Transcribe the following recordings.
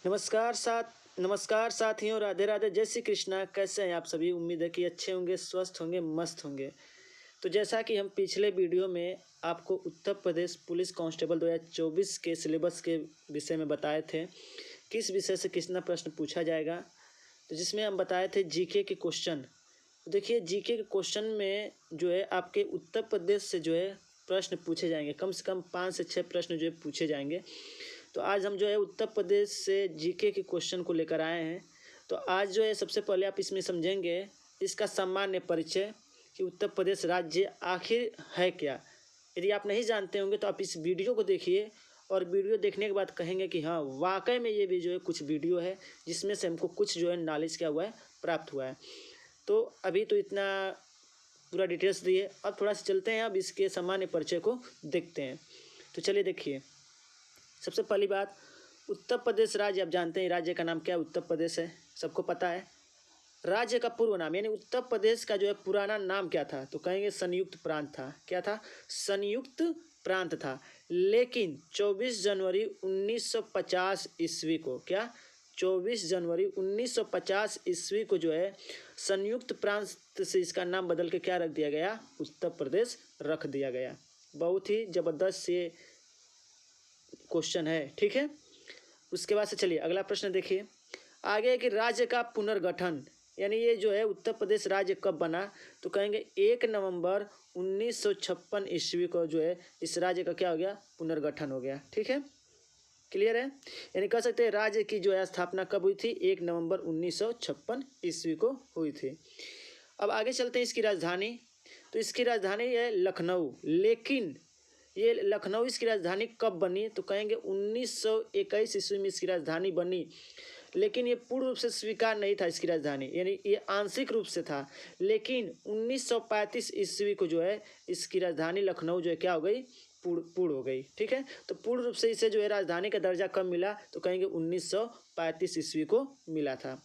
नमस्कार साथियों, राधे राधे, जय श्री कृष्णा। कैसे हैं आप सभी? उम्मीद है कि अच्छे होंगे, स्वस्थ होंगे, मस्त होंगे। तो जैसा कि हम पिछले वीडियो में आपको उत्तर प्रदेश पुलिस कांस्टेबल 2024 के सिलेबस के विषय में बताए थे, किस विषय से कितना प्रश्न पूछा जाएगा। तो जिसमें हम बताए थे जीके के क्वेश्चन। तो देखिए, जीके के क्वेश्चन में जो है आपके उत्तर प्रदेश से जो है प्रश्न पूछे जाएंगे। कम से कम 5 से 6 प्रश्न जो है पूछे जाएंगे। तो आज हम जो है उत्तर प्रदेश से जीके के क्वेश्चन को लेकर आए हैं। तो आज जो है सबसे पहले आप इसमें समझेंगे इसका सामान्य परिचय कि उत्तर प्रदेश राज्य आखिर है क्या। यदि आप नहीं जानते होंगे तो आप इस वीडियो को देखिए और वीडियो देखने के बाद कहेंगे कि हाँ, वाकई में ये भी जो है कुछ वीडियो है जिसमें से हमको कुछ जो है नॉलेज क्या हुआ है, प्राप्त हुआ है। तो अभी तो इतना पूरा डिटेल्स दिए, अब थोड़ा सा चलते हैं, अब इसके सामान्य परिचय को देखते हैं। तो चलिए देखिए, सबसे पहली बात, उत्तर प्रदेश राज्य, आप जानते हैं राज्य का नाम क्या है, उत्तर प्रदेश है, सबको पता है। राज्य का पूर्व नाम यानी उत्तर प्रदेश का जो है पुराना नाम क्या था, तो कहेंगे संयुक्त प्रांत था। क्या था? संयुक्त प्रांत था। लेकिन 24 जनवरी 1950 ईस्वी को, क्या 24 जनवरी 1950 ईस्वी को जो है संयुक्त प्रांत से इसका नाम बदल के क्या रख दिया गया, उत्तर प्रदेश रख दिया गया। बहुत ही ज़बरदस्त ये क्वेश्चन है, ठीक है। उसके बाद से चलिए अगला प्रश्न देखिए। आगे है कि राज्य का पुनर्गठन, यानी ये जो है उत्तर प्रदेश राज्य कब बना, तो कहेंगे 1 नवंबर 1956 ईस्वी को जो है इस राज्य का क्या हो गया, पुनर्गठन हो गया। ठीक है, क्लियर है। यानी कह सकते हैं राज्य की जो है स्थापना कब हुई थी, 1 नवंबर 1956 ईस्वी को हुई थी। अब आगे चलते हैं इसकी राजधानी। तो इसकी राजधानी है लखनऊ। लेकिन ये लखनऊ इसकी राजधानी कब बनी, तो कहेंगे 1921 ईस्वी में इसकी राजधानी बनी। लेकिन ये पूर्ण रूप से स्वीकार नहीं था इसकी राजधानी, यानी ये आंशिक रूप से था। लेकिन 1935 ईस्वी को जो है इसकी राजधानी लखनऊ जो है क्या हो गई, पूर्ण हो गई। ठीक है, तो पूर्ण रूप से इसे जो है राजधानी का दर्जा कब मिला, तो कहेंगे 1935 ईस्वी को मिला था।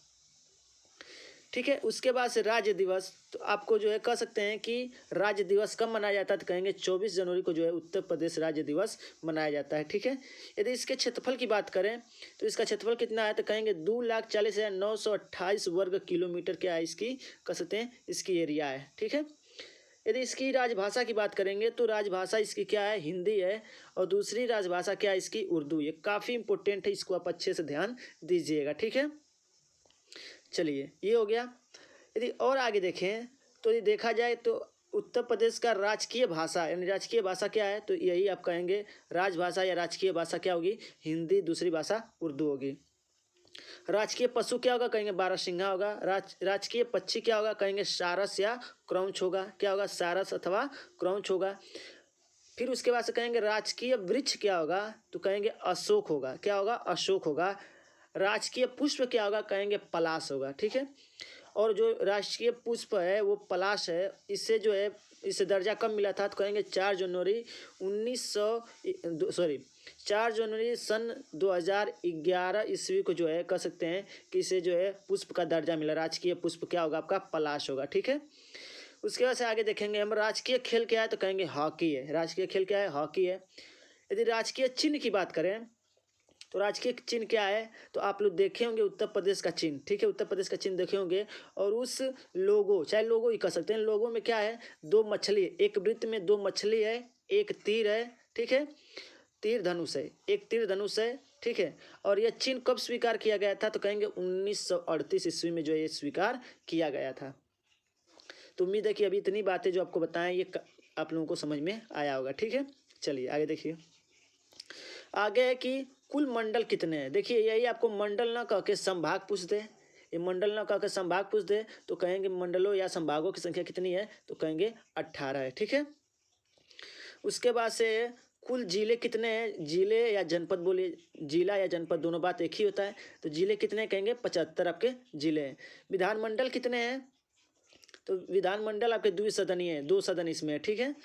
ठीक है, उसके बाद से राज्य दिवस, तो आपको जो है कह सकते हैं कि राज्य दिवस कब मनाया जाता है, तो कहेंगे 24 जनवरी को जो है उत्तर प्रदेश राज्य दिवस मनाया जाता है। ठीक है, यदि इसके क्षेत्रफल की बात करें तो इसका क्षेत्रफल कितना है, तो कहेंगे 2,40,928 वर्ग किलोमीटर क्या है इसकी, कह सकते हैं इसकी एरिया है। ठीक है, यदि इसकी राजभाषा की बात करेंगे तो राजभाषा इसकी क्या है, हिंदी है। और दूसरी राजभाषा क्या है इसकी, उर्दू। ये काफ़ी इंपॉर्टेंट है, इसको आप अच्छे से ध्यान दीजिएगा। ठीक है, चलिए ये हो गया। यदि और आगे देखें तो ये देखा जाए तो उत्तर प्रदेश का राजकीय भाषा, यानी राजकीय भाषा क्या है, तो यही आप कहेंगे राजभाषा या राजकीय भाषा क्या होगी, हिंदी, दूसरी भाषा उर्दू होगी। राजकीय पशु क्या होगा, कहेंगे बारहसिंघा होगा। राजकीय पक्षी क्या होगा, कहेंगे सारस या क्रौंच होगा। क्या होगा, सारस अथवा क्रौंच होगा। फिर उसके बाद से कहेंगे राजकीय वृक्ष क्या होगा, तो कहेंगे अशोक होगा। क्या होगा, अशोक होगा। राजकीय पुष्प क्या होगा, कहेंगे पलाश होगा। ठीक है, और जो राष्ट्रीय पुष्प है वो पलाश है। इससे जो है इसे दर्जा कब मिला था, तो कहेंगे 4 जनवरी 4 जनवरी सन 2011 ईस्वी को जो है कह सकते हैं कि इसे जो है पुष्प का दर्जा मिला। राजकीय पुष्प क्या होगा, आपका पलाश होगा। ठीक है, उसके बाद से आगे देखेंगे हम राजकीय खेल क्या है, तो कहेंगे हॉकी है। राजकीय खेल क्या है, हॉकी है। यदि राजकीय चिन्ह की बात करें तो राजकीय चिन्ह क्या है, तो आप लोग देखे होंगे उत्तर प्रदेश का चिन्ह। ठीक है, उत्तर प्रदेश का चिन्ह देखे होंगे। और उस लोगो, चाहे लोगो ही कह सकते हैं, लोगो में क्या है, 2 मछली, एक वृत्त में 2 मछली है, एक तीर है। ठीक है, तीर धनुष है, एक तीर धनुष है। ठीक है, और यह चिन्ह कब स्वीकार किया गया था, तो कहेंगे 1938 ईस्वी में जो है ये स्वीकार किया गया था। तो उम्मीद है कि अभी इतनी बातें जो आपको बताएं ये आप लोगों को समझ में आया होगा। ठीक है, चलिए आगे देखिए। आगे है कि कुल मंडल कितने हैं। देखिए, यही आपको मंडल ना कह के संभाग पूछ दे, ये मंडल ना कह के संभाग पूछ दे तो कहेंगे मंडलों या संभागों की संख्या कितनी है, तो कहेंगे 18 है। ठीक है, उसके बाद से कुल जिले कितने हैं, जिले या जनपद बोलिए, जिला या जनपद दोनों बात एक ही होता है। तो जिले कितने कहेंगे, 75 आपके जिले हैं। विधानमंडल कितने हैं, तो विधानमंडल आपके द्विसदनीय है, 2 सदन इसमें है। ठीक है,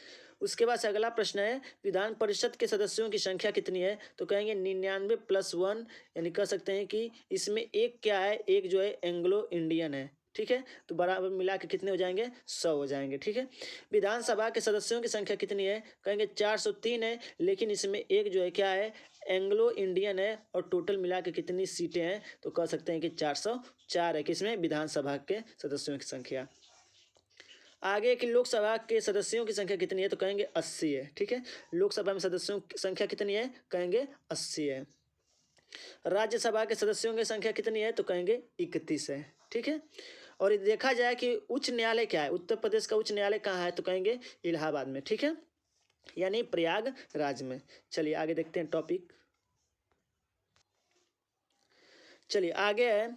उसके बाद से अगला प्रश्न है विधान परिषद के सदस्यों की संख्या कितनी है, तो कहेंगे 99 + 1, यानी कह सकते हैं कि इसमें एक क्या है, एक जो है एंग्लो इंडियन है। ठीक है, तो बराबर मिला के कितने हो जाएंगे, 100 हो जाएंगे। ठीक है, विधानसभा के सदस्यों की संख्या कितनी है, कहेंगे 403 है। लेकिन इसमें एक जो है क्या है, एंग्लो इंडियन है और टोटल मिला के कितनी सीटें हैं, तो कह सकते हैं कि 404 है। किसमें? विधानसभा के सदस्यों की संख्या। आगे कि लोकसभा के सदस्यों की संख्या कितनी है, तो कहेंगे 80 है। ठीक है, लोकसभा में सदस्यों की संख्या कितनी है, कहेंगे 80 है। राज्यसभा के सदस्यों की संख्या कितनी है, तो कहेंगे 31 है। ठीक है, और ये देखा जाए कि उच्च न्यायालय क्या है, उत्तर प्रदेश का उच्च न्यायालय कहाँ है, तो कहेंगे इलाहाबाद में। ठीक है, यानी प्रयागराज में। चलिए आगे देखते हैं टॉपिक। चलिए आगे है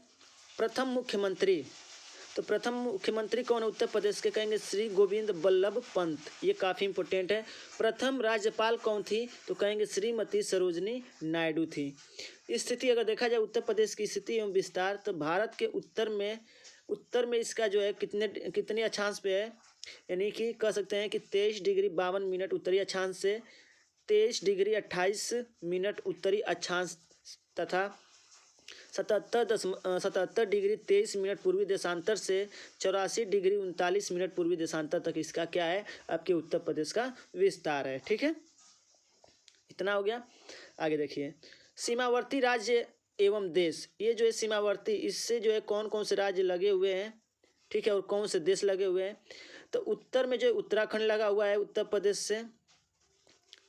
प्रथम मुख्यमंत्री। तो प्रथम मुख्यमंत्री कौन है उत्तर प्रदेश के, कहेंगे श्री गोविंद बल्लभ पंत। ये काफ़ी इंपॉर्टेंट है। प्रथम राज्यपाल कौन थी, तो कहेंगे श्रीमती सरोजनी नायडू थी। स्थिति अगर देखा जाए उत्तर प्रदेश की स्थिति एवं विस्तार, तो भारत के उत्तर में इसका जो है कितने अक्षांश पे है, यानी कि कह सकते हैं कि 23 डिग्री 52 मिनट उत्तरी अक्षांश से, 23 डिग्री 28 मिनट उत्तरी अक्षांश तथा 77 डिग्री 23 मिनट पूर्वी देशांतर से 84 डिग्री 39 मिनट पूर्वी देशांतर तक इसका क्या है, आपके उत्तर प्रदेश का विस्तार है। ठीक है, इतना हो गया। आगे देखिए सीमावर्ती राज्य एवं देश। ये जो है सीमावर्ती, इससे जो है कौन कौन से राज्य लगे हुए हैं, ठीक है, और कौन से देश लगे हुए हैं। तो उत्तर में जो उत्तराखंड लगा हुआ है उत्तर प्रदेश से,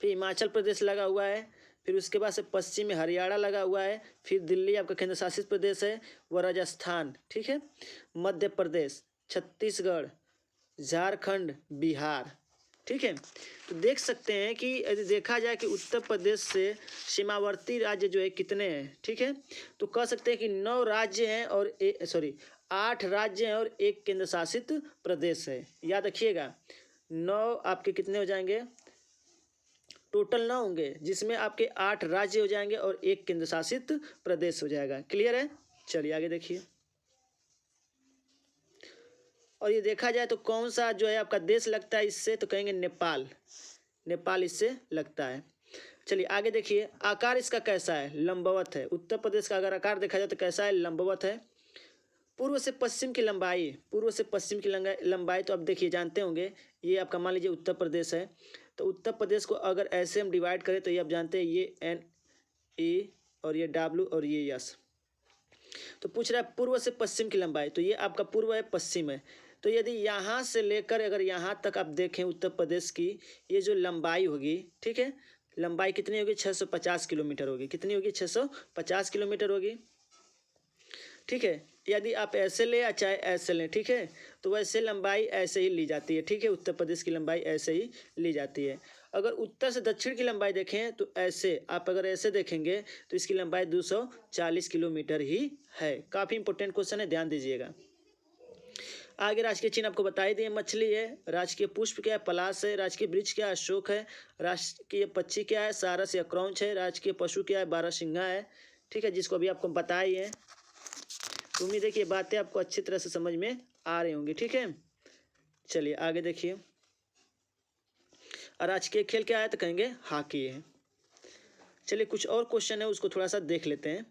फिर हिमाचल प्रदेश लगा हुआ है, फिर उसके बाद से पश्चिम में हरियाणा लगा हुआ है, फिर दिल्ली आपका केंद्र शासित प्रदेश है, व राजस्थान। ठीक है, मध्य प्रदेश, छत्तीसगढ़, झारखंड, बिहार। ठीक है, तो देख सकते हैं कि यदि देखा जाए कि उत्तर प्रदेश से सीमावर्ती राज्य जो है कितने हैं। ठीक है, तो कह सकते हैं कि 9 राज्य हैं और 8 राज्य हैं और 1 केंद्र शासित प्रदेश है। याद रखिएगा 9 आपके कितने हो जाएंगे, टोटल 9 होंगे, जिसमें आपके 8 राज्य हो जाएंगे और 1 केंद्र शासित प्रदेश हो जाएगा। क्लियर है? चलिए आगे देखिए। और ये देखा जाए तो कौन सा जो है आपका देश लगता है इससे, तो कहेंगे नेपाल। नेपाल इससे लगता है। चलिए आगे देखिए आकार इसका कैसा है, लंबवत है। उत्तर प्रदेश का अगर आकार देखा जाए तो कैसा है, लंबवत है। पूर्व से पश्चिम की लंबाई, पूर्व से पश्चिम की लंबाई तो आप देखिए जानते होंगे, ये आपका मान लीजिए उत्तर प्रदेश है, तो उत्तर प्रदेश को अगर ऐसे हम डिवाइड करें तो ये आप जानते हैं ये NE और ये W और ये S। तो पूछ रहा है पूर्व से पश्चिम की लंबाई, तो ये आपका पूर्व है, पश्चिम है। तो यदि यहाँ से लेकर अगर यहाँ तक आप देखें उत्तर प्रदेश की ये जो लंबाई होगी, ठीक है, लंबाई कितनी होगी, 650 किलोमीटर होगी। कितनी होगी, 650 किलोमीटर होगी। ठीक है, यदि आप ऐसे ले या चाहे ऐसे लें, ठीक है, तो वैसे लंबाई ऐसे ही ली जाती है। ठीक है, उत्तर प्रदेश की लंबाई ऐसे ही ली जाती है। अगर उत्तर से दक्षिण की लंबाई देखें तो ऐसे, आप अगर ऐसे देखेंगे तो इसकी लंबाई 240 किलोमीटर ही है। काफ़ी इंपॉर्टेंट क्वेश्चन है, ध्यान दीजिएगा। आगे राजकीय चिन्ह आपको बताई दिए, मछली है, राजकीय पुष्प क्या है, पलाश है, राजकीय वृक्ष क्या है, अशोक है, राजकीय पक्षी क्या है, सारस या क्रौंच है, राजकीय पशु क्या है, बारहसिंघा है। ठीक है, जिसको अभी आपको बताई है। तो उम्मीद है कि ये बातें आपको अच्छी तरह से समझ में आ रही होंगी। ठीक है, चलिए आगे देखिए। राजकीय खेल क्या है, तो कहेंगे हॉकी है। चलिए कुछ और क्वेश्चन है उसको थोड़ा सा देख लेते हैं।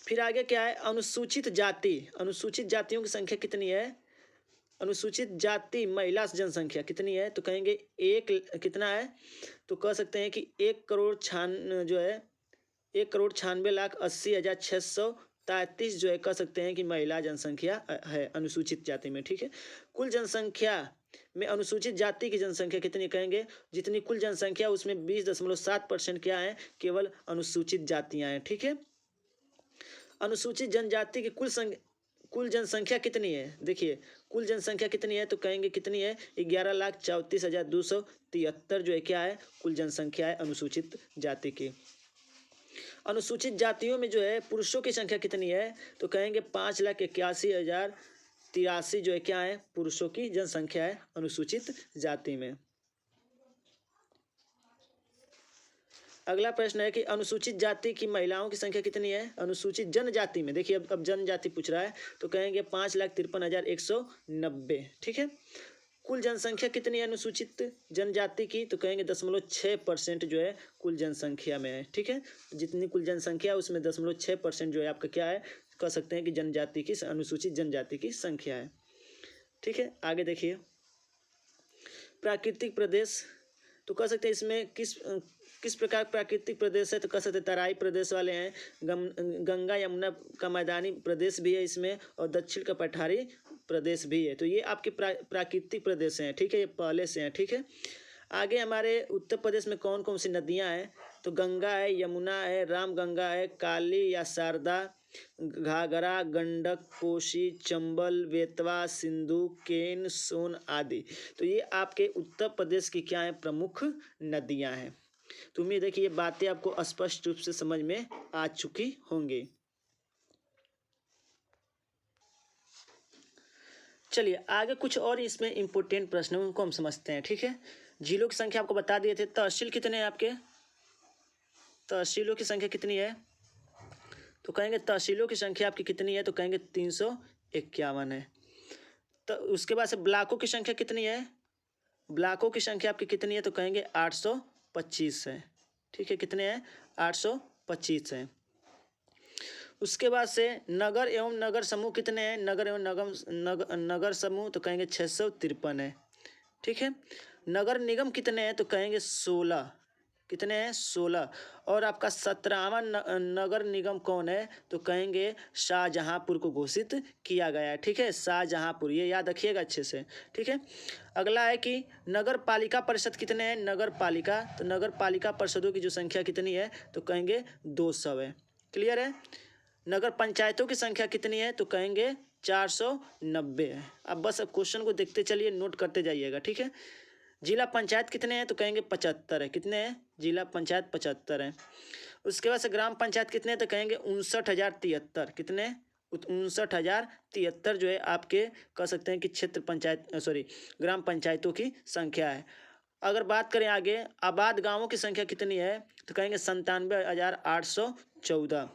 फिर आगे क्या है, अनुसूचित जाति, अनुसूचित जातियों की संख्या कितनी है, अनुसूचित जाति महिला जनसंख्या कितनी है, तो कहेंगे कितना है, तो कह सकते हैं कि 1,96,80,633 जो है कह सकते हैं कि महिला जनसंख्या है अनुसूचित जाति में। ठीक है, कुल जनसंख्या में अनुसूचित जाति की जनसंख्या कितनी, कहेंगे जितनी कुल जनसंख्या उसमें 20.7% क्या है, केवल अनुसूचित जातियां हैं। ठीक है, अनुसूचित जनजाति की कुल जनसंख्या कितनी है, देखिए कुल जनसंख्या कितनी है, तो कहेंगे कितनी है, 11,34,273 जो है क्या है, कुल जनसंख्या है अनुसूचित जाति की। अनुसूचित जातियों में जो है पुरुषों की संख्या कितनी है, तो कहेंगे 5,81,083 जो है क्या है, पुरुषों की जनसंख्या है अनुसूचित जाति में। अगला प्रश्न है कि अनुसूचित जाति की महिलाओं की संख्या कितनी है, अनुसूचित जनजाति में। देखिए अब जनजाति पूछ रहा है, तो कहेंगे 5,53,190। ठीक है, कुल जनसंख्या कितनी है अनुसूचित जनजाति की, तो कहेंगे 0.6% जो है कुल जनसंख्या में है। ठीक है, जितनी कुल जनसंख्या है उसमें 0.6% जो है आपका क्या है, कह सकते हैं कि जनजाति की, अनुसूचित जनजाति की संख्या है। ठीक है, आगे देखिए प्राकृतिक प्रदेश। तो कह सकते हैं इसमें किस प्रकार प्राकृतिक प्रदेश है, तो कह सकते हैं तराई प्रदेश वाले हैं, गंगा यमुना का मैदानी प्रदेश भी है इसमें, और दक्षिण का पठारी प्रदेश भी है। तो ये आपके प्राकृतिक प्रदेश हैं, ठीक है, ये पहले से हैं, ठीक है। आगे हमारे उत्तर प्रदेश में कौन कौन सी नदियां हैं, तो गंगा है, यमुना है, रामगंगा है, काली या शारदा, घाघरा, गंडक, कोसी, चंबल, बेतवा, सिंधु, केन, सोन आदि। तो ये आपके उत्तर प्रदेश की क्या है, प्रमुख नदियां हैं। तो उम्मीद है कि ये बातें आपको स्पष्ट रूप से समझ में आ चुकी होंगी। चलिए आगे कुछ और इसमें इंपोर्टेंट प्रश्न है, उनको हम समझते हैं, ठीक है। जिलों की संख्या आपको बता दिए थे। तहसील कितने हैं आपके, तहसीलों की संख्या कितनी है, तो कहेंगे तहसीलों की संख्या आपकी कितनी है, तो कहेंगे 351 है। तो उसके बाद से ब्लॉकों की संख्या कितनी है, ब्लॉकों की संख्या आपकी कितनी है, तो कहेंगे 825 है, ठीक है, कितने हैं, 825 है। उसके बाद से नगर एवं नगर समूह कितने हैं, नगर एवं नगर समूह, तो कहेंगे 653 है, ठीक है। नगर निगम कितने हैं, तो कहेंगे 16, कितने हैं, 16। और आपका 17वां नगर निगम कौन है, तो कहेंगे शाहजहांपुर को घोषित किया गया है, ठीक है, शाहजहांपुर, ये याद रखिएगा अच्छे से, ठीक है। अगला है कि नगर पालिका परिषद कितने हैं, नगर पालिका, तो नगर पालिका परिषदों की जो संख्या कितनी है, तो कहेंगे 200 है, क्लियर है। नगर पंचायतों की संख्या कितनी है, तो कहेंगे 490 है। अब बस अब क्वेश्चन को देखते चलिए, नोट करते जाइएगा, ठीक है। जिला पंचायत कितने हैं, तो कहेंगे 75 है, कितने हैं, जिला पंचायत 75 है। उसके बाद से ग्राम पंचायत कितने हैं, तो कहेंगे 59,073, कितने, 59,073 जो है आपके कह सकते हैं कि क्षेत्र पंचायत ग्राम पंचायतों की संख्या है। अगर बात करें आगे आबाद गाँवों की संख्या कितनी है, तो कहेंगे 97,814।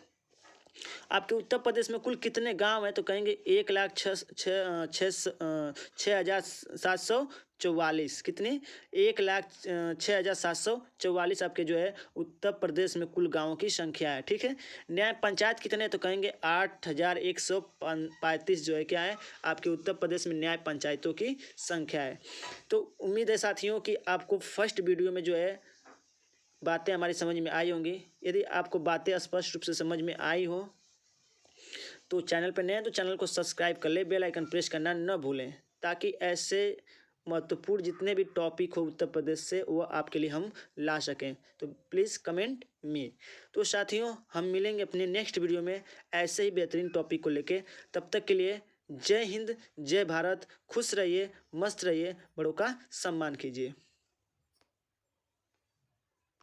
आपके उत्तर प्रदेश में कुल कितने गांव हैं, तो कहेंगे 1,06,744, कितने, 1,06,744 आपके जो है उत्तर प्रदेश में कुल गांवों की संख्या है, ठीक है। न्याय पंचायत कितने, तो कहेंगे 8,135 जो है क्या है आपके उत्तर प्रदेश में न्याय पंचायतों की संख्या है। तो उम्मीद है साथियों कि आपको फर्स्ट वीडियो में जो है बातें हमारी समझ में आई होंगी। यदि आपको बातें स्पष्ट रूप से समझ में आई हो तो चैनल पर नए हैं तो चैनल को सब्सक्राइब कर ले, बेल आइकन प्रेस करना न भूलें, ताकि ऐसे महत्वपूर्ण जितने भी टॉपिक हो उत्तर प्रदेश से वो आपके लिए हम ला सकें। तो प्लीज़ कमेंट मी। तो साथियों हम मिलेंगे अपने नेक्स्ट वीडियो में ऐसे ही बेहतरीन टॉपिक को लेके। तब तक के लिए जय हिंद, जय भारत, खुश रहिए, मस्त रहिए, बड़ों का सम्मान कीजिए।